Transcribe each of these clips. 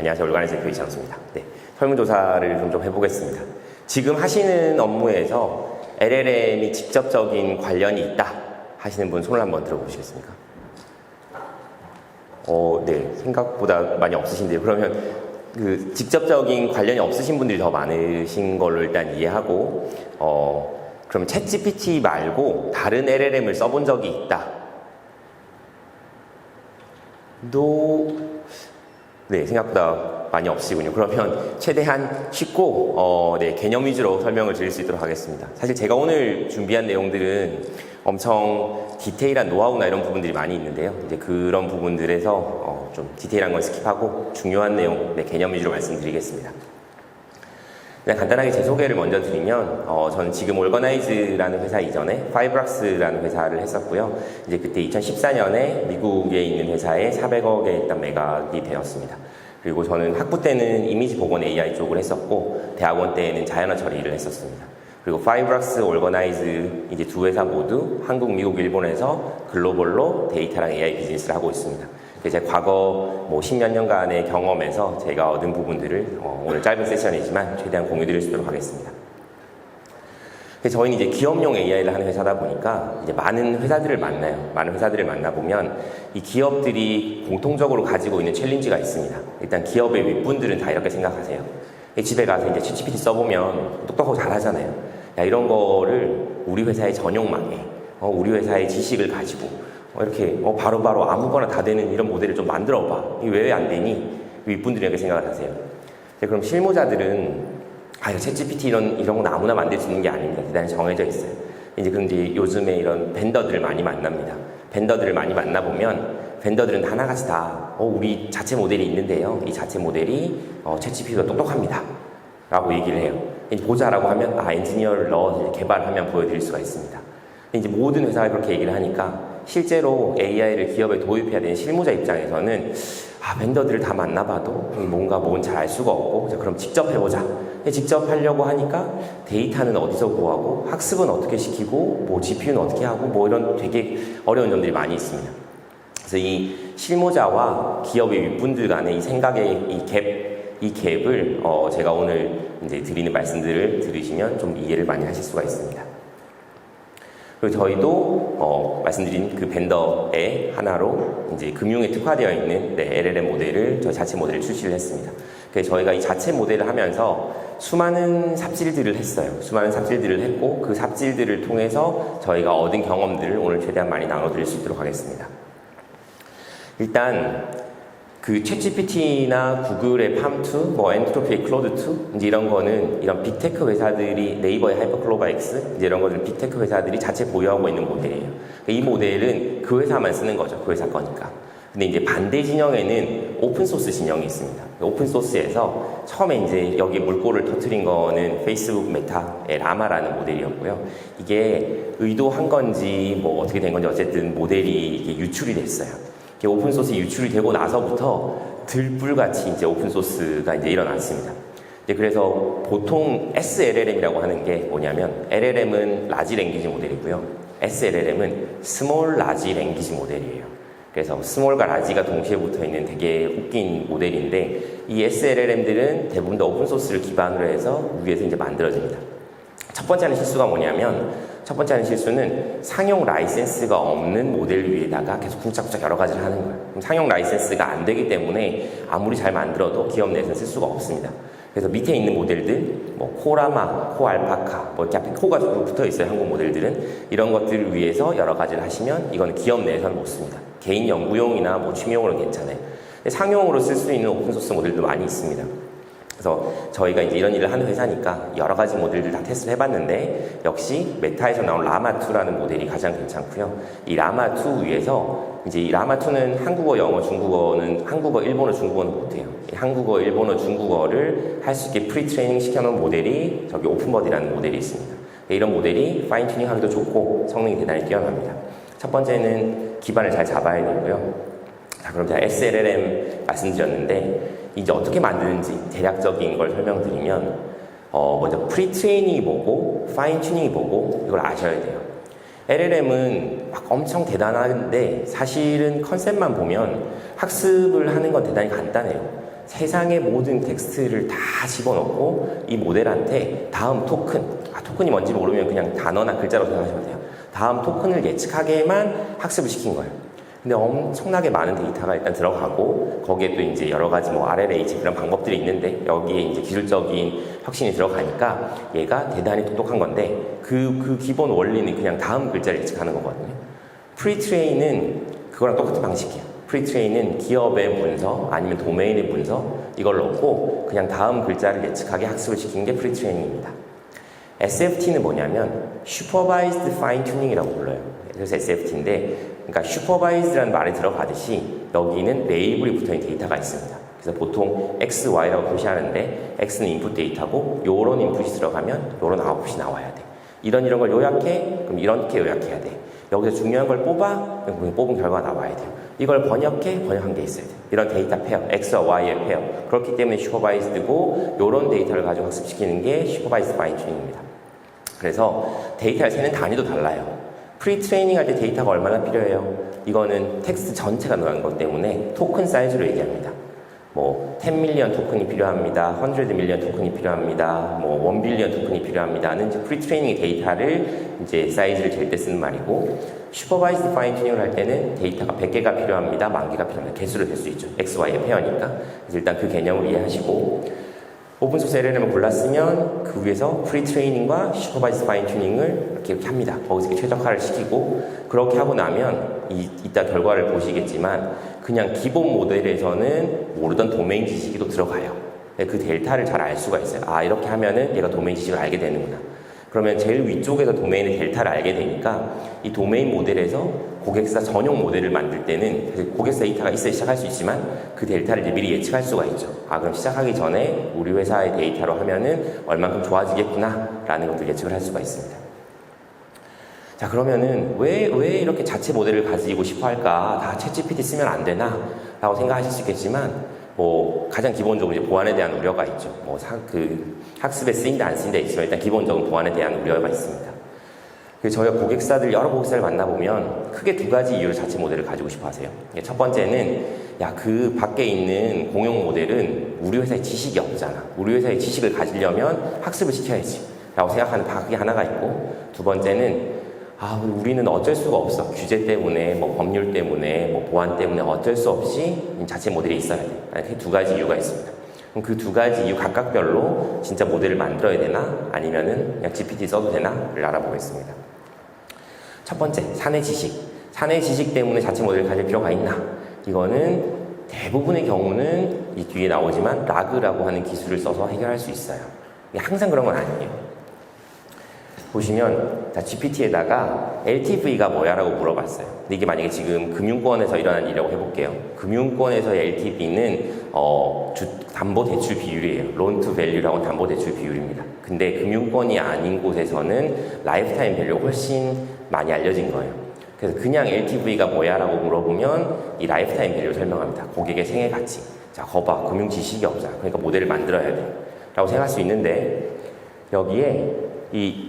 안녕하세요. 올가나이즈 대표 이창수입니다. 네, 설문조사를 좀 해보겠습니다. 지금 하시는 업무에서 LLM이 직접적인 관련이 있다 하시는 분 손을 한번 들어보시겠습니까? 네, 생각보다 많이 없으신데요. 그러면 그 직접적인 관련이 없으신 분들이 더 많으신 걸로 일단 이해하고, 그럼 챗GPT 말고 다른 LLM을 써본 적이 있다. 네, 생각보다 많이 없으시군요. 그러면 최대한 쉽고 네, 개념 위주로 설명을 드릴 수 있도록 하겠습니다. 사실 제가 오늘 준비한 내용들은 엄청 디테일한 노하우나 이런 부분들이 많이 있는데요. 이제 그런 부분들에서 좀 디테일한 건 스킵하고 중요한 내용, 네, 개념 위주로 말씀드리겠습니다. 그냥 간단하게 제 소개를 먼저 드리면, 저는 지금 올거나이즈라는 회사 이전에 파이브락스라는 회사를 했었고요. 이제 그때 2014년에 미국에 있는 회사에 400억에 일단 매각이 되었습니다. 그리고 저는 학부 때는 이미지 복원 AI 쪽을 했었고, 대학원 때에는 자연어 처리를 했었습니다. 그리고 파이브락스, 올거나이즈 이제 두 회사 모두 한국, 미국, 일본에서 글로벌로 데이터랑 AI 비즈니스를 하고 있습니다. 제 과거 10몇 년간의 경험에서 제가 얻은 부분들을 오늘 짧은 세션이지만 최대한 공유드릴 수 있도록 하겠습니다. 저희는 이제 기업용 AI를 하는 회사다 보니까 이제 많은 회사들을 만나요. 많은 회사들을 만나보면 이 기업들이 공통적으로 가지고 있는 챌린지가 있습니다. 일단 기업의 윗분들은 다 이렇게 생각하세요. 집에 가서 이제 챗GPT 써보면 똑똑하고 잘하잖아요. 야, 이런 거를 우리 회사의 전용망에, 우리 회사의 지식을 가지고 이렇게 바로바로 아무거나 다 되는 이런 모델을 좀 만들어봐. 이게 왜 안 되니? 윗분들이 이렇게 생각을 하세요. 그럼 실무자들은 챗GPT 이런 건 아무나 만들 수 있는 게 아닙니다. 대단히 정해져 있어요. 그런데 요즘에 이런 벤더들을 많이 만납니다. 벤더들을 많이 만나보면 벤더들은 하나같이 다 우리 자체 모델이 있는데요. 이 자체 모델이 챗GPT가 똑똑합니다. 라고 얘기를 해요. 보자라고 하면 엔지니어를 넣어서 개발하면 보여드릴 수가 있습니다. 이제 모든 회사가 그렇게 얘기를 하니까 실제로 AI를 기업에 도입해야 되는 실무자 입장에서는 벤더들을 다 만나봐도 뭔가 잘 알 수가 없고, 그럼 직접 해보자. 직접 하려고 하니까 데이터는 어디서 구하고, 학습은 어떻게 시키고, GPU는 어떻게 하고, 이런 되게 어려운 점들이 많이 있습니다. 그래서 이 실무자와 기업의 윗분들 간의 이 생각의 이 갭을 제가 오늘 이제 드리는 말씀들을 들으시면 좀 이해를 많이 하실 수가 있습니다. 그리고 저희도 말씀드린 그 벤더의 하나로 이제 금융에 특화되어 있는 LLM 모델을 저희 자체 모델을 출시를 했습니다. 그래서 저희가 이 자체 모델을 하면서 수많은 삽질들을 했어요. 수많은 삽질들을 했고 그 삽질들을 통해서 저희가 얻은 경험들을 오늘 최대한 많이 나눠드릴 수 있도록 하겠습니다. 일단 그 챗GPT나 구글의 팜2, 엔트로피의 클로드2 이제 이런 거는 이런 빅테크 회사들이 네이버의 하이퍼클로바엑스 이제 이런 것들 빅테크 회사들이 자체 보유하고 있는 모델이에요. 이 모델은 그 회사만 쓰는 거죠. 그 회사 거니까. 근데 이제 반대 진영에는 오픈소스 진영이 있습니다. 오픈소스에서 처음에 이제 여기 물꼬를 터뜨린 거는 페이스북 메타의 라마라는 모델이었고요. 이게 의도한 건지 어떻게 된 건지 어쨌든 모델이 이게 유출이 됐어요. 오픈소스 유출이 되고 나서부터 들불같이 이제 오픈소스가 이제 일어났습니다. 그래서 보통 SLLM이라고 하는 게 뭐냐면 LLM은 라지 랭귀지 모델이고요. SLLM은 스몰 라지 랭귀지 모델이에요. 그래서 스몰과 라지가 동시에 붙어 있는 되게 웃긴 모델인데 이 SLLM들은 대부분 다 오픈소스를 기반으로 해서 위에서 이제 만들어집니다. 첫 번째 하는 실수가 뭐냐면 첫 번째 하는 실수는 상용 라이센스가 없는 모델 위에다가 계속 쿵짝쿵짝 여러 가지를 하는 거예요. 그럼 상용 라이센스가 안 되기 때문에 아무리 잘 만들어도 기업 내에서는 쓸 수가 없습니다. 그래서 밑에 있는 모델들, 코라마, 코알파카, 이렇게 앞에 코가 붙어 있어요. 한국 모델들은. 이런 것들을 위해서 여러 가지를 하시면 이거는 기업 내에서는 못 씁니다. 개인 연구용이나 취미용으로는 괜찮아요. 상용으로 쓸 수 있는 오픈소스 모델도 많이 있습니다. 그래서 저희가 이제 이런 일을 하는 회사니까 여러 가지 모델들 다 테스트를 해봤는데 역시 메타에서 나온 라마2라는 모델이 가장 괜찮고요. 이 라마2 위에서 이제 이 라마2는 한국어, 영어, 중국어는 한국어, 일본어, 중국어는 못해요. 한국어, 일본어, 중국어를 할 수 있게 프리트레이닝 시켜놓은 모델이 저기 오픈버디라는 모델이 있습니다. 이런 모델이 파인 튜닝 하기도 좋고 성능이 대단히 뛰어납니다. 첫 번째는 기반을 잘 잡아야 되고요. 그럼 제가 SLLM 말씀드렸는데 이제 어떻게 만드는지 대략적인 걸 설명드리면 먼저 프리트레이닝이 뭐고 파인 튜닝이 뭐고 이걸 아셔야 돼요. LLM은 막 엄청 대단한데 사실은 컨셉만 보면 학습을 하는 건 대단히 간단해요. 세상의 모든 텍스트를 다 집어넣고 이 모델한테 다음 토큰, 토큰이 뭔지 모르면 그냥 단어나 글자로 생각하시면 돼요. 다음 토큰을 예측하게만 학습을 시킨 거예요. 근데 엄청나게 많은 데이터가 일단 들어가고 거기에 또 이제 여러 가지 뭐 RLH 그런 방법들이 있는데 여기에 이제 기술적인 혁신이 들어가니까 얘가 대단히 똑똑한 건데 그 기본 원리는 그냥 다음 글자를 예측하는 거거든요. 프리트레인은 그거랑 똑같은 방식이에요. 프리트레인은 기업의 문서 아니면 도메인의 문서 이걸 넣고 그냥 다음 글자를 예측하게 학습을 시키는 게 프리트레인ing입니다. SFT는 뭐냐면 Supervised Fine Tuning이라고 불러요. 그래서 SFT인데 그러니까 Supervised라는 말이 들어가듯이 여기는 레이블이 붙어있는 데이터가 있습니다. 그래서 보통 X, Y라고 표시하는데 X는 인풋 데이터고 요런 인풋이 들어가면 요런 아웃풋이 나와야 돼. 이런 걸 요약해? 그럼 이렇게 요약해야 돼. 여기서 중요한 걸 뽑아? 그럼 뽑은 결과가 나와야 돼요. 이걸 번역해? 번역한 게 있어야 돼요. 이런 데이터 페어, X와 Y의 페어. 그렇기 때문에 슈퍼바이즈드고 이런 데이터를 가지고 학습시키는 게 슈퍼바이즈드 파인 튜닝입니다. 그래서 데이터를 세는 단위도 달라요. 프리트레이닝 할 때 데이터가 얼마나 필요해요? 이거는 텍스트 전체가 들어가는 것 때문에 토큰 사이즈로 얘기합니다. 뭐 10 밀리언 토큰이 필요합니다. 100 밀리언 토큰이 필요합니다. 뭐 1 빌리언 토큰이 필요합니다는 이제 프리트레이닝 데이터를 이제 사이즈를 잴 때 쓰는 말이고 슈퍼바이즈드 파인 튜닝을 할 때는 데이터가 100개가 필요합니다. 10,000개가 필요합니다. 개수로 될 수 있죠. X, Y의 페어니까. 그래서 일단 그 개념을 이해하시고 오픈소스 LLM을 골랐으면 그 위에서 프리트레이닝과 슈퍼바이즈드 파인 튜닝을 이렇게 합니다. 거기서 이렇게 최적화를 시키고 그렇게 하고 나면 이따 결과를 보시겠지만 그냥 기본 모델에서는 모르던 도메인 지식이 또 들어가요. 그 델타를 잘 알 수가 있어요. 이렇게 하면은 얘가 도메인 지식을 알게 되는구나. 그러면 제일 위쪽에서 도메인의 델타를 알게 되니까 이 도메인 모델에서 고객사 전용 모델을 만들 때는 고객사 데이터가 있어야 시작할 수 있지만 그 델타를 이제 미리 예측할 수가 있죠. 그럼 시작하기 전에 우리 회사의 데이터로 하면은 얼만큼 좋아지겠구나 라는 것들 예측을 할 수가 있습니다. 자, 그러면은 왜 이렇게 자체 모델을 가지고 싶어 할까? 다 챗GPT 쓰면 안 되나? 라고 생각하실 수 있겠지만 뭐 가장 기본적으로 이제 보안에 대한 우려가 있죠. 뭐 학습에 쓰인다 안 쓰인다 있지만 일단 기본적인 보안에 대한 우려가 있습니다. 그래서 저희가 고객사들 여러 고객사를 만나보면 크게 두 가지 이유로 자체 모델을 가지고 싶어 하세요. 첫 번째는 그 밖에 있는 공용 모델은 우리 회사에 지식이 없잖아. 우리 회사에 지식을 가지려면 학습을 시켜야지 라고 생각하는 그게 하나가 있고 두 번째는 우리는 어쩔 수가 없어. 규제 때문에, 뭐 법률 때문에, 뭐 보안 때문에 어쩔 수 없이 자체 모델이 있어야 돼. 그 두 가지 이유가 있습니다. 그럼 그 두 가지 이유 각각별로 진짜 모델을 만들어야 되나? 아니면은 그냥 GPT 써도 되나?를 알아보겠습니다. 첫 번째, 사내 지식. 사내 지식 때문에 자체 모델을 가질 필요가 있나? 이거는 대부분의 경우는 이 뒤에 나오지만 라그라고 하는 기술을 써서 해결할 수 있어요. 항상 그런 건 아니에요. 보시면 GPT에다가 LTV가 뭐야? 라고 물어봤어요. 근데 이게 만약에 지금 금융권에서 일어난 일이라고 해볼게요. 금융권에서의 LTV는 담보대출 비율이에요. 론 투 밸류라고 하는 담보대출 비율입니다. 근데 금융권이 아닌 곳에서는 라이프타임 밸류가 훨씬 많이 알려진 거예요. 그래서 그냥 LTV가 뭐야? 라고 물어보면 이 라이프타임 밸류를 설명합니다. 고객의 생애 가치. 자, 거봐. 금융 지식이 없잖아. 그러니까 모델을 만들어야 돼. 라고 생각할 수 있는데 여기에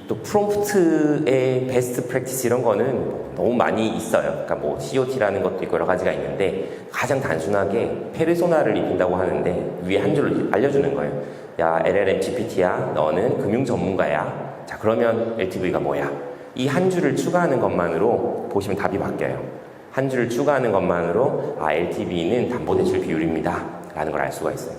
또 프롬프트의 베스트 프랙티스 이런 거는 너무 많이 있어요. 그러니까 뭐 COT라는 것도 있고 여러 가지가 있는데 가장 단순하게 페르소나를 입힌다고 하는데 위에 한 줄을 알려주는 거예요. 야, LLM GPT야, 너는 금융 전문가야. 자, 그러면 LTV가 뭐야? 이 한 줄을 추가하는 것만으로 보시면 답이 바뀌어요. 한 줄을 추가하는 것만으로 LTV는 담보대출 비율입니다. 라는 걸 알 수가 있어요.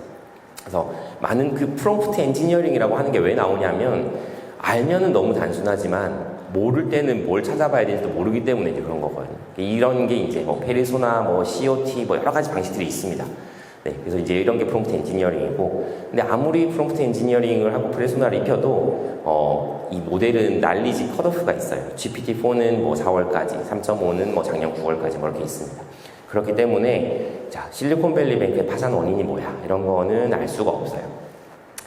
그래서 많은 그 프롬프트 엔지니어링이라고 하는 게 왜 나오냐면 알면은 너무 단순하지만 모를 때는 뭘 찾아봐야 되는지도 모르기 때문에 이제 그런 거거든요. 이런 게 이제 뭐 페르소나, 뭐 COT, 뭐 여러 가지 방식들이 있습니다. 네, 그래서 이제 이런 게 프롬프트 엔지니어링이고, 근데 아무리 프롬프트 엔지니어링을 하고 페르소나를 입혀도 이 모델은 난리지 컷오프가 있어요. GPT-4는 뭐 4월까지, 3.5는 뭐 작년 9월까지 뭐 이렇게 있습니다. 그렇기 때문에 자, 실리콘밸리뱅크의 파산 원인이 뭐야? 이런 거는 알 수가 없어요.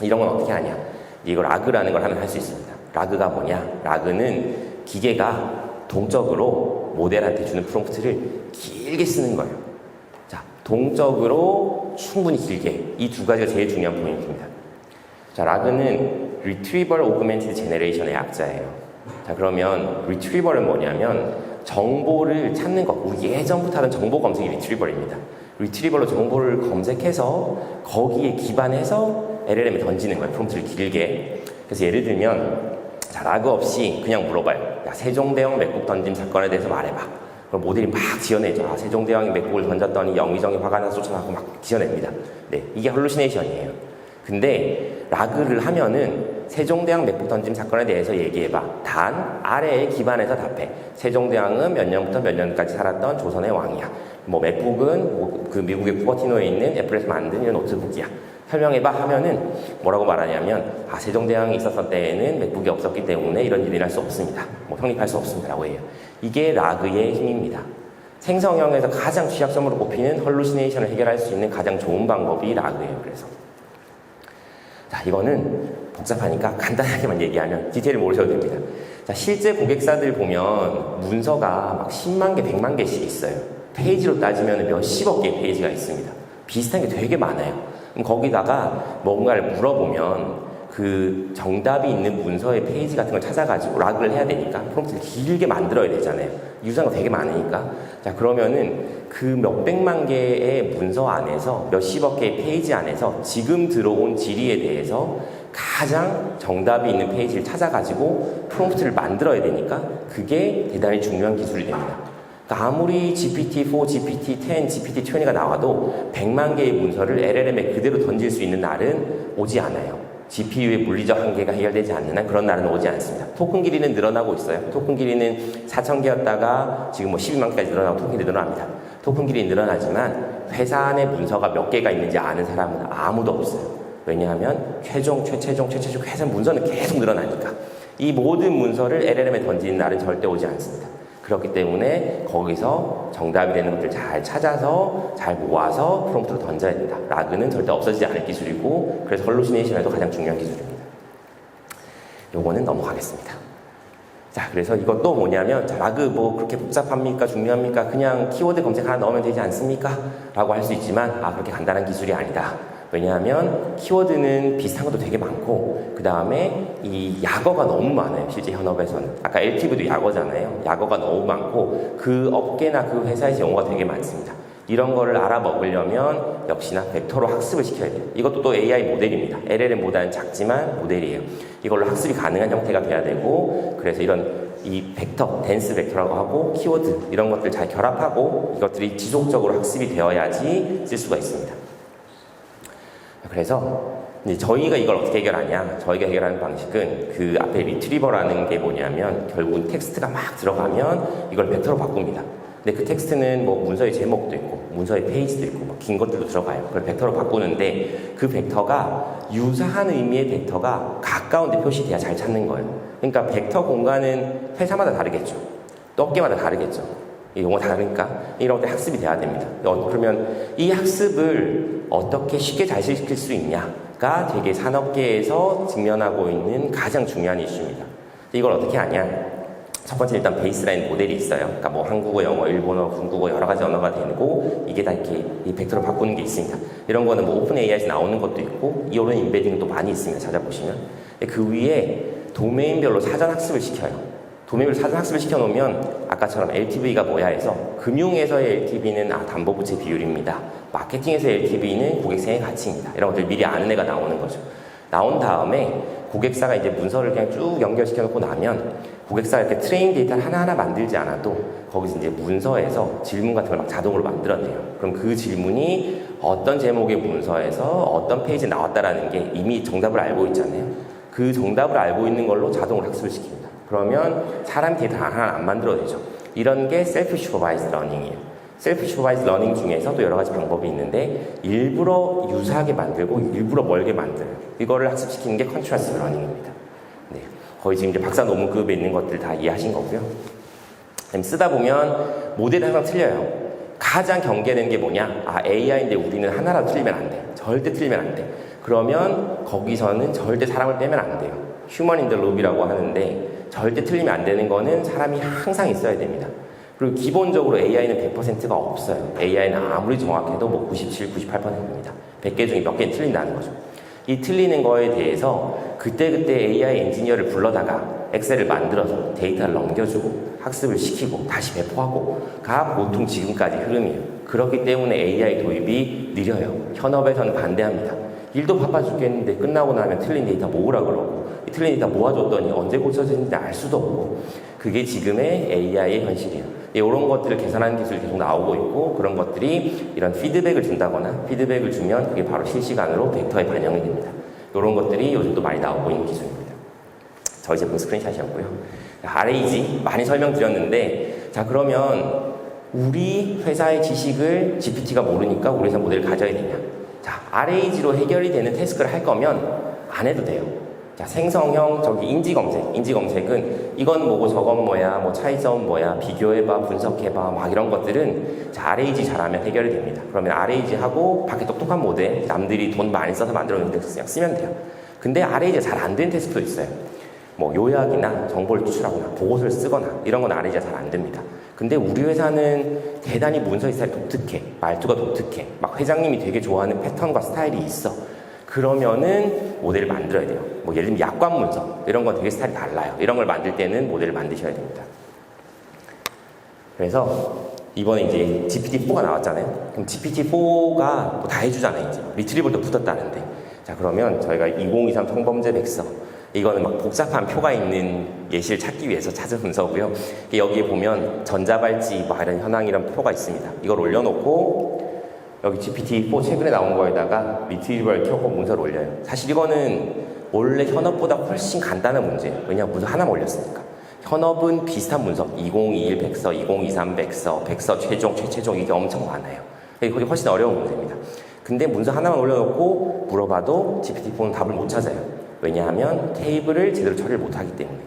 이런 건 어떻게 하냐? 이거 라그라는 걸 하면 할 수 있습니다. 라그가 뭐냐? 라그는 기계가 동적으로 모델한테 주는 프롬프트를 길게 쓰는 거예요. 자, 동적으로 충분히 길게. 이 두 가지가 제일 중요한 포인트입니다. 자, 라그는 Retrieval Augmented Generation의 약자예요. 자, 그러면 Retrieval은 뭐냐면 정보를 찾는 것. 우리 예전부터 하던 정보 검색이 Retrieval입니다. 리트리버로 정보를 검색해서 거기에 기반해서 LLM에 던지는 거예요. 프롬프트를 길게. 그래서 예를 들면 자, 라그 없이 그냥 물어봐요. 야, 세종대왕 맥북 던짐 사건에 대해서 말해봐. 그럼 모델이 막 지어내죠. 아, 세종대왕이 맥북을 던졌더니 영의정이 화가 나서 쫓아나고 막 지어냅니다. 네, 이게 할루시네이션이에요. 근데 라그를 하면은 세종대왕 맥북 던짐 사건에 대해서 얘기해봐. 단 아래에 기반해서 답해. 세종대왕은 몇 년부터 몇 년까지 살았던 조선의 왕이야. 뭐 맥북은 그 미국의 쿠버티노에 있는 애플에서 만든 이런 노트북이야. 설명해봐 하면은 뭐라고 말하냐면 아, 세종대왕이 있었을 때에는 맥북이 없었기 때문에 이런 일이 날 수 없습니다. 뭐 성립할 수 없습니다 라고 해요. 이게 라그의 힘입니다. 생성형에서 가장 취약점으로 꼽히는 헐루시네이션을 해결할 수 있는 가장 좋은 방법이 라그예요. 그래서 자, 이거는 복잡하니까 간단하게만 얘기하면 디테일을 모르셔도 됩니다. 자, 실제 고객사들 보면 문서가 막 10만 개, 100만 개씩 있어요. 페이지로 따지면 몇십억 개의 페이지가 있습니다. 비슷한 게 되게 많아요. 그럼 거기다가 뭔가를 물어보면 그 정답이 있는 문서의 페이지 같은 걸 찾아가지고 라그를 해야 되니까 프롬프트를 길게 만들어야 되잖아요. 유사가 되게 많으니까. 자, 그러면은 그 몇백만 개의 문서 안에서 몇십억 개의 페이지 안에서 지금 들어온 질의에 대해서 가장 정답이 있는 페이지를 찾아가지고 프롬프트를 만들어야 되니까 그게 대단히 중요한 기술이 됩니다. 그러니까 아무리 GPT-4, GPT-10, GPT-20가 나와도 100만 개의 문서를 LLM에 그대로 던질 수 있는 날은 오지 않아요. GPU의 물리적 한계가 해결되지 않는 한 그런 날은 오지 않습니다. 토큰 길이는 늘어나고 있어요. 토큰 길이는 4,000개였다가 지금 뭐 12만 개까지 늘어나고 토큰 길이 늘어납니다. 토큰 길이 늘어나지만 회사 안에 문서가 몇 개가 있는지 아는 사람은 아무도 없어요. 왜냐하면 최종 회사 문서는 계속 늘어나니까. 이 모든 문서를 LLM에 던지는 날은 절대 오지 않습니다. 그렇기 때문에 거기서 정답이 되는 것들 잘 찾아서 잘 모아서 프롬프트로 던져야 된다. 라그는 절대 없어지지 않을 기술이고 그래서 헐루시네이션에도 가장 중요한 기술입니다. 요거는 넘어가겠습니다. 자, 그래서 이것도 뭐냐면 자, 라그 뭐 그렇게 복잡합니까? 중요합니까? 그냥 키워드 검색 하나 넣으면 되지 않습니까? 라고 할 수 있지만 아, 그렇게 간단한 기술이 아니다. 왜냐하면 키워드는 비슷한 것도 되게 많고 그 다음에 이 약어가 너무 많아요. 실제 현업에서는. 아까 LTV도 약어잖아요. 약어가 너무 많고 그 업계나 그 회사에서 용어가 되게 많습니다. 이런 거를 알아먹으려면 역시나 벡터로 학습을 시켜야 돼요. 이것도 또 AI 모델입니다. LLM보다는 작지만 모델이에요. 이걸로 학습이 가능한 형태가 돼야 되고 그래서 이런 이 벡터, 댄스 벡터라고 하고 키워드 이런 것들 잘 결합하고 이것들이 지속적으로 학습이 되어야지 쓸 수가 있습니다. 그래서 이제 저희가 이걸 어떻게 해결하냐? 저희가 해결하는 방식은 그 앞에 리트리버라는 게 뭐냐면 결국은 텍스트가 막 들어가면 이걸 벡터로 바꿉니다. 근데 그 텍스트는 뭐 문서의 제목도 있고 문서의 페이지도 있고 뭐 긴 것들도 들어가요. 그걸 벡터로 바꾸는데 그 벡터가 유사한 의미의 벡터가 가까운 데 표시돼야 잘 찾는 거예요. 그러니까 벡터 공간은 회사마다 다르겠죠. 또 업계마다 다르겠죠. 이 용어 다르니까 이런 것들 학습이 돼야 됩니다. 그러면 이 학습을 어떻게 쉽게 잘 시킬 수 있냐가 되게 산업계에서 직면하고 있는 가장 중요한 이슈입니다. 이걸 어떻게 하냐? 첫 번째 일단 베이스라인 모델이 있어요. 그러니까 뭐 한국어, 영어, 일본어, 중국어 여러 가지 언어가 되고 이게 다 이렇게 이 벡터로 바꾸는 게 있습니다. 이런 거는 뭐 오픈 AI에서 나오는 것도 있고 이런 인베딩도 많이 있습니다. 찾아보시면 그 위에 도메인별로 사전 학습을 시켜요. 도메인별로 사전 학습을 시켜놓으면 아까처럼 LTV가 뭐야 해서 금융에서의 LTV는 담보부채 비율입니다. 마케팅에서의 LTV는 고객생의 가치입니다. 이런 것들 미리 아는 애가 나오는 거죠. 나온 다음에 고객사가 이제 문서를 그냥 쭉 연결시켜 놓고 나면 고객사가 이렇게 트레인 데이터를 하나하나 만들지 않아도 거기서 이제 문서에서 질문 같은 걸 막 자동으로 만들어내요. 그럼 그 질문이 어떤 제목의 문서에서 어떤 페이지에 나왔다라는 게 이미 정답을 알고 있잖아요. 그 정답을 알고 있는 걸로 자동으로 학습을 시킵니다. 그러면 사람 데이터 하나 안 만들어내죠. 이런 게 셀프 슈퍼바이즈 러닝이에요. 셀프 슈퍼바이즈 러닝 중에서도 여러 가지 방법이 있는데 일부러 유사하게 만들고 일부러 멀게 만들어요. 이거를 학습시키는 게 컨트라스트 러닝입니다. 네, 거의 지금 이제 박사 논문급에 있는 것들 다 이해하신 거고요. 쓰다 보면 모델이 항상 틀려요. 가장 경계되는 게 뭐냐? AI인데 우리는 하나라도 틀리면 안 돼. 절대 틀리면 안 돼. 그러면 거기서는 절대 사람을 빼면 안 돼요. 휴먼 인 더 룹이라고 하는데 절대 틀리면 안 되는 거는 사람이 항상 있어야 됩니다. 그리고 기본적으로 AI는 100%가 없어요. AI는 아무리 정확해도 뭐 97, 98%입니다. 100개 중에 몇 개는 틀린다는 거죠. 이 틀리는 거에 대해서 그때그때 AI 엔지니어를 불러다가 엑셀을 만들어서 데이터를 넘겨주고 학습을 시키고 다시 배포하고 가 보통 지금까지 흐름이에요. 그렇기 때문에 AI 도입이 느려요. 현업에서는 반대합니다. 일도 바빠 죽겠는데 끝나고 나면 틀린 데이터 모으라 그러고 이 틀린 데이터 모아줬더니 언제 고쳐지는지 알 수도 없고 그게 지금의 AI의 현실이에요. 이런 것들을 개선하는 기술이 계속 나오고 있고 그런 것들이 이런 피드백을 준다거나 피드백을 주면 그게 바로 실시간으로 벡터에 반영이 됩니다. 이런 것들이 요즘도 많이 나오고 있는 기술입니다. 저희 제품 스크린샷이었고요. RAG 많이 설명드렸는데 자 그러면 우리 회사의 지식을 GPT가 모르니까 우리 회사 모델을 가져야 되냐. 자 RAG로 해결이 되는 태스크를 할 거면 안 해도 돼요. 자 생성형 저기 인지검색은 이건 뭐고 저건 뭐야 뭐 차이점 뭐야 비교해봐 분석해봐 막 이런 것들은 자 RAG 잘하면 해결이 됩니다. 그러면 RAG 하고 밖에 똑똑한 모델 남들이 돈 많이 써서 만들어 놓은 데 그냥 쓰면 돼요. 근데 RAG가 잘 안 된 테스트도 있어요. 뭐 요약이나 정보를 추출하거나 보고서를 쓰거나 이런 건 RAG가 잘 안 됩니다. 근데 우리 회사는 대단히 문서 스타일이 독특해. 말투가 독특해. 막 회장님이 되게 좋아하는 패턴과 스타일이 있어. 그러면은 모델을 만들어야 돼요. 뭐 예를 들면 약관 문서 이런 건 되게 스타일이 달라요. 이런 걸 만들 때는 모델을 만드셔야 됩니다. 그래서 이번에 이제 GPT-4가 나왔잖아요. 그럼 GPT-4가 뭐 다 해주잖아요. 이제 리트리블도 붙었다는데. 자 그러면 저희가 2023 성범죄 백서 이거는 막 복잡한 표가 있는 예시를 찾기 위해서 찾은 문서고요. 여기에 보면 전자발찌 뭐 이런 현황이란 표가 있습니다. 이걸 올려놓고 여기 GPT-4 최근에 나온 거에다가 리트리버를 켜고 문서를 올려요. 사실 이거는 원래 현업보다 훨씬 간단한 문제예요. 왜냐하면 문서 하나만 올렸으니까. 현업은 비슷한 문서 2021 백서, 2023 백서, 백서 최종, 최최종 이게 엄청 많아요. 그게 훨씬 어려운 문제입니다. 근데 문서 하나만 올려놓고 물어봐도 GPT-4는 답을 못 찾아요. 왜냐하면 테이블을 제대로 처리를 못하기 때문에.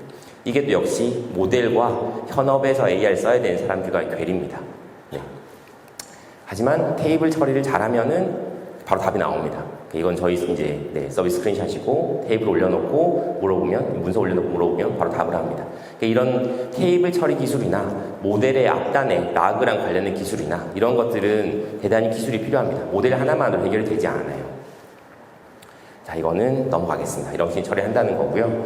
이게 또 역시 모델과 현업에서 AI를 써야 되는 사람들과의 괴리입니다. 네. 하지만 테이블 처리를 잘하면은 바로 답이 나옵니다. 이건 저희 이제 서비스 스크린샷이고 테이블 올려놓고 물어보면 문서 올려놓고 물어보면 바로 답을 합니다. 이런 테이블 처리 기술이나 모델의 앞단에 라그랑 관련된 기술이나 이런 것들은 대단히 기술이 필요합니다. 모델 하나만으로 해결이 되지 않아요. 자, 이거는 넘어가겠습니다. 이런 식으로 처리한다는 거고요.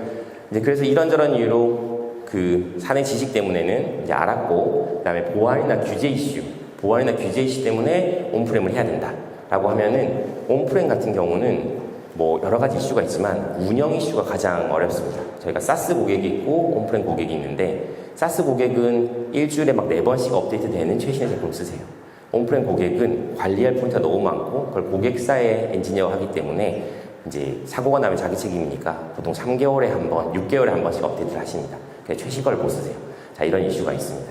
이제 그래서 이런저런 이유로 그 사내 지식 때문에는 이제 알았고, 그 다음에 보안이나 규제 이슈 때문에 온프렘을 해야 된다라고 하면은 온프렘 같은 경우는 뭐 여러 가지 이슈가 있지만 운영 이슈가 가장 어렵습니다. 저희가 사스 고객이 있고 온프렘 고객이 있는데 사스 고객은 일주일에 막 4번씩 업데이트 되는 최신의 제품 쓰세요. 온프렘 고객은 관리할 포인트가 너무 많고 그걸 고객사의 엔지니어가 하기 때문에 이제 사고가 나면 자기 책임이니까 보통 3개월에 한 번, 6개월에 한 번씩 업데이트를 하십니다. 그래서 최신 걸 못 쓰세요. 자, 이런 이슈가 있습니다.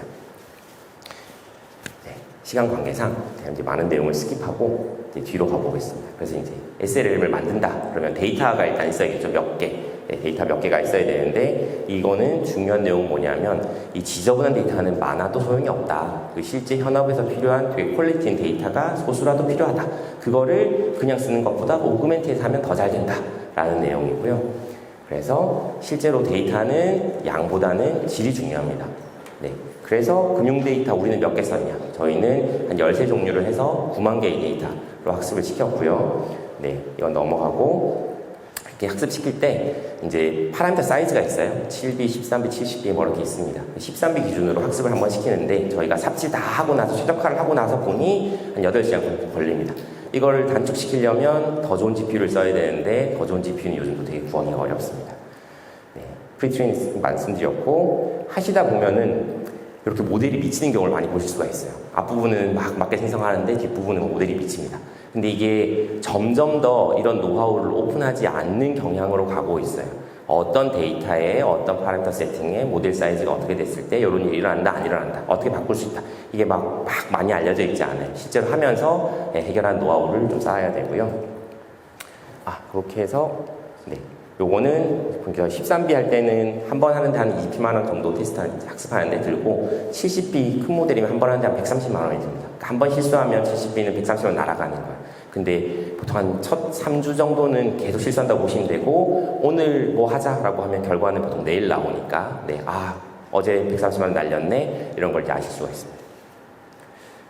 네, 시간 관계상 제가 이제 많은 내용을 스킵하고 이제 뒤로 가보겠습니다. 그래서 이제 SLM을 만든다. 그러면 데이터가 일단 있어야겠죠. 몇 개. 네, 데이터 몇 개가 있어야 되는데 이거는 중요한 내용은 뭐냐면 이 지저분한 데이터는 많아도 소용이 없다. 그 실제 현업에서 필요한 되게 퀄리티 있는 데이터가 소수라도 필요하다. 그거를 그냥 쓰는 것보다 오그멘트해서 하면 더 잘 된다. 라는 내용이고요. 그래서 실제로 데이터는 양보다는 질이 중요합니다. 네. 그래서 금융 데이터 우리는 몇 개 썼냐? 저희는 한 13종류를 해서 9만 개의 데이터로 학습을 시켰고요. 네. 이건 넘어가고 이렇게 학습시킬 때 이제 파라미터 사이즈가 있어요. 7B, 13B, 70B 뭐 이렇게 있습니다. 13B 기준으로 학습을 한번 시키는데 저희가 삽질 다 하고 나서 최적화를 하고 나서 보니 한 8시간 정도 걸립니다. 이걸 단축시키려면 더 좋은 GPU를 써야 되는데 더 좋은 GPU는 요즘도 되게 구하기가 어렵습니다. 네, 프리트레이닝 말씀드렸고 하시다 보면은 이렇게 모델이 미치는 경우를 많이 보실 수가 있어요. 앞부분은 막 맞게 생성하는데 뒷부분은 모델이 미칩니다. 근데 이게 점점 더 이런 노하우를 오픈하지 않는 경향으로 가고 있어요. 어떤 데이터에 어떤 파라미터 세팅에 모델 사이즈가 어떻게 됐을 때 이런 일이 일어난다 안 일어난다 어떻게 바꿀 수 있다 이게 막 많이 알려져 있지 않아요. 실제로 하면서 해결하는 노하우를 좀 쌓아야 되고요. 그렇게 해서 네, 요거는 13B 할 때는 한 번 하는데 한 20만 원 정도 테스트 학습하는데 들고 70B 큰 모델이면 한 번 하는데 한 130만 원이 듭니다. 한 번 실수하면 70B는 130만 원 날아가는 거예요. 근데 보통 한 첫 3주 정도는 계속 실수한다고 보시면 되고 오늘 뭐 하자라고 하면 결과는 보통 내일 나오니까 네, 어제 130만 원 날렸네 이런 걸 이제 아실 수가 있습니다.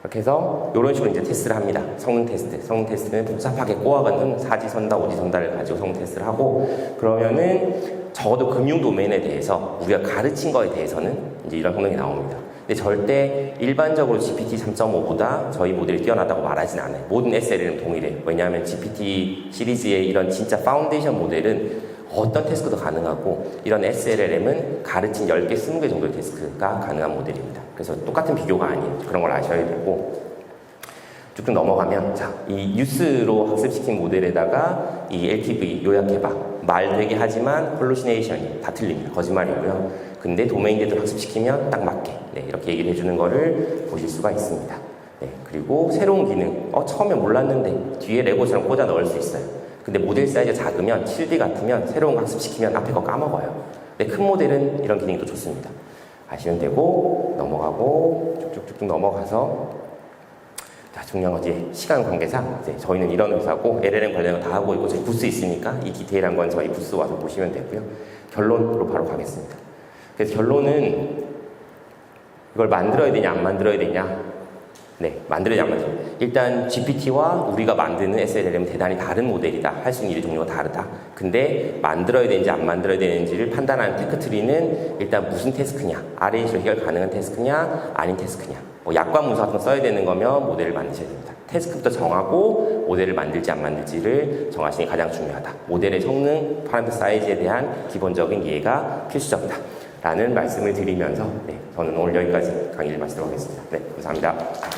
이렇게 해서 이런 식으로 이제 테스트를 합니다. 성능 테스트는 복잡하게 꼬아가는 사지선다, 오지선다를 가지고 성능 테스트를 하고 그러면은 적어도 금융 도메인에 대해서 우리가 가르친 거에 대해서는 이제 이런 성능이 나옵니다. 근데 절대 일반적으로 GPT 3.5보다 저희 모델이 뛰어나다고 말하진 않아요. 모든 SLM은 동일해요. 왜냐하면 GPT 시리즈의 이런 진짜 파운데이션 모델은 어떤 태스크도 가능하고 이런 SLLM은 가르친 10개, 20개 정도의 태스크가 가능한 모델입니다. 그래서 똑같은 비교가 아니에요. 그런 걸 아셔야 되고 쭉쭉 넘어가면 자, 이 뉴스로 학습시킨 모델에다가 이 LTV 요약해봐. 말 되게 하지만 홀루시네이션이 다 틀립니다. 거짓말이고요. 근데 도메인 데이터를 학습시키면 딱 맞게 이렇게 얘기를 해주는 거를 보실 수가 있습니다. 그리고 새로운 기능 처음에 몰랐는데 뒤에 레고처럼 꽂아 넣을 수 있어요. 근데 모델 사이즈가 작으면 7D 같으면 새로운 거 학습시키면 앞에 거 까먹어요. 근데 큰 모델은 이런 기능이 또 좋습니다. 아시면 되고 넘어가고 쭉쭉쭉 넘어가서 자, 중요한 건 이제 시간 관계상 이제 저희는 이런 회사고 LLM 관련 거 다 하고 있고 저희 부스 있으니까 이 디테일한 건 저희 부스 와서 보시면 되고요. 결론으로 바로 가겠습니다. 그래서 결론은 이걸 만들어야 되냐 안 만들어야 되냐 만들어야 안 만들어야 되냐. 일단 GPT와 우리가 만드는 SLLM은 대단히 다른 모델이다. 할 수 있는 일 종류가 다르다. 근데 만들어야 되는지 안 만들어야 되는지를 판단하는 테크트리는 일단 무슨 태스크냐, RNC로 해결 가능한 태스크냐 아닌 태스크냐. 약관 문서 같은 거 써야 되는 거면 모델을 만드셔야 됩니다. 태스크부터 정하고 모델을 만들지 안 만들지를 정하시는 게 가장 중요하다. 모델의 성능, 파라미터 사이즈에 대한 기본적인 이해가 필수적이다. 라는 말씀을 드리면서 저는 오늘 여기까지 강의를 마치도록 하겠습니다. 감사합니다.